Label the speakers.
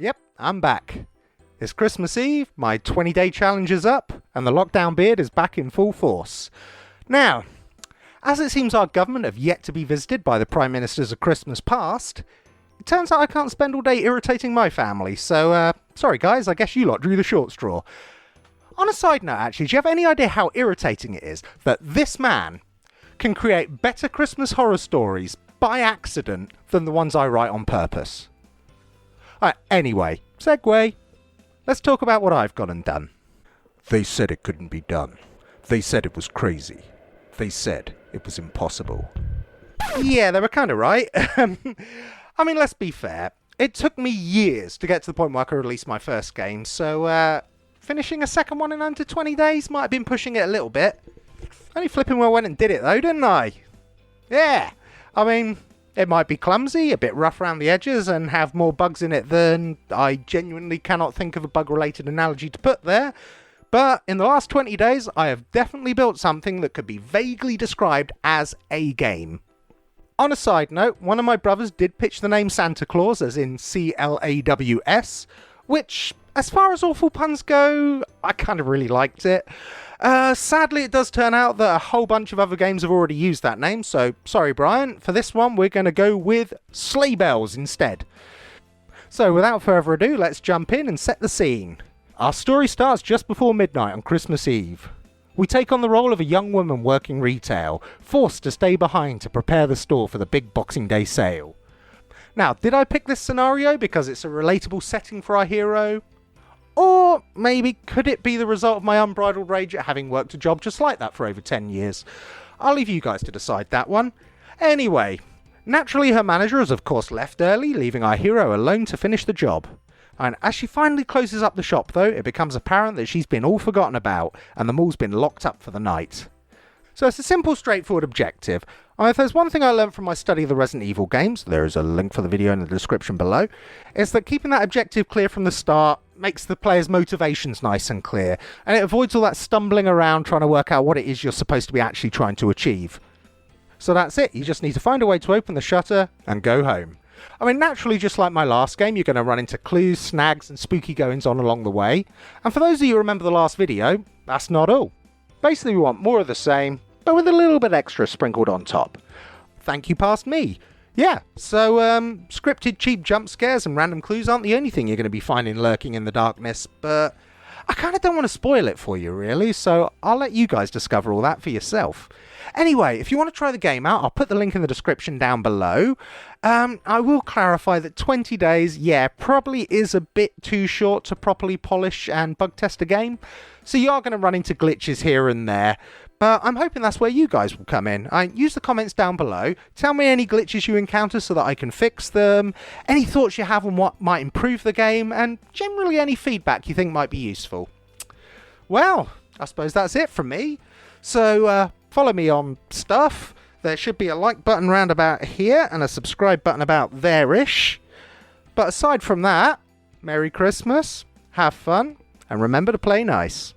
Speaker 1: Yep, I'm back. It's Christmas Eve, my 20-day challenge is up, and the lockdown beard is back in full force. Now, as it seems our government have yet to be visited by the Prime Ministers of Christmas past, it turns out I can't spend all day irritating my family, so, sorry guys, I guess you lot drew the short straw. On a side note, actually, do you have any idea how irritating it is that this man can create better Christmas horror stories by accident than the ones I write on purpose? Anyway, segue. Let's talk about what I've gone and done. They said it couldn't be done. They said it was crazy. They said it was impossible. Yeah, they were kind of right. I mean, let's be fair. It took me years to get to the point where I could release my first game, so finishing a second one in under 20 days might have been pushing it a little bit. Only flipping well went and did it though, didn't I? Yeah, I mean, it might be clumsy, a bit rough around the edges, and have more bugs in it than I genuinely cannot think of a bug-related analogy to put there. But in the last 20 days, I have definitely built something that could be vaguely described as a game. On a side note, one of my brothers did pitch the name Santa Claus, as in C-L-A-W-S, which, as far as awful puns go, I kind of really liked it. Sadly, it does turn out that a whole bunch of other games have already used that name, so sorry Brian, for this one we're going to go with Sleigh Bells instead. So without further ado, let's jump in and set the scene. Our story starts just before midnight on Christmas Eve. We take on the role of a young woman working retail, forced to stay behind to prepare the store for the big Boxing Day sale. Now, did I pick this scenario because it's a relatable setting for our hero? Or maybe could it be the result of my unbridled rage at having worked a job just like that for over 10 years? I'll leave you guys to decide that one. Anyway, naturally her manager has of course left early, leaving our hero alone to finish the job. And as she finally closes up the shop though, it becomes apparent that she's been all forgotten about and the mall's been locked up for the night. So it's a simple, straightforward objective. If there's one thing I learned from my study of the Resident Evil games, there is a link for the video in the description below, is that keeping that objective clear from the start makes the player's motivations nice and clear, and it avoids all that stumbling around trying to work out what it is you're supposed to be actually trying to achieve. So that's it, you just need to find a way to open the shutter and go home. I mean, naturally, just like my last game, you're going to run into clues, snags, and spooky goings on along the way. And for those of you who remember the last video, that's not all. Basically, we want more of the same, but with a little bit extra sprinkled on top. Thank you, past me. Yeah, so scripted cheap jump scares and random clues aren't the only thing you're going to be finding lurking in the darkness, but I kind of don't want to spoil it for you, really, so I'll let you guys discover all that for yourself. Anyway, if you want to try the game out, I'll put the link in the description down below. I will clarify that 20 days, yeah, probably is a bit too short to properly polish and bug test a game, so you are going to run into glitches here and there. But I'm hoping that's where you guys will come in. Use the comments down below. Tell me any glitches you encounter so that I can fix them. Any thoughts you have on what might improve the game. And generally any feedback you think might be useful. Well, I suppose that's it from me. So follow me on stuff. There should be a like button round about here and a subscribe button about there-ish. But aside from that, Merry Christmas, have fun, and remember to play nice.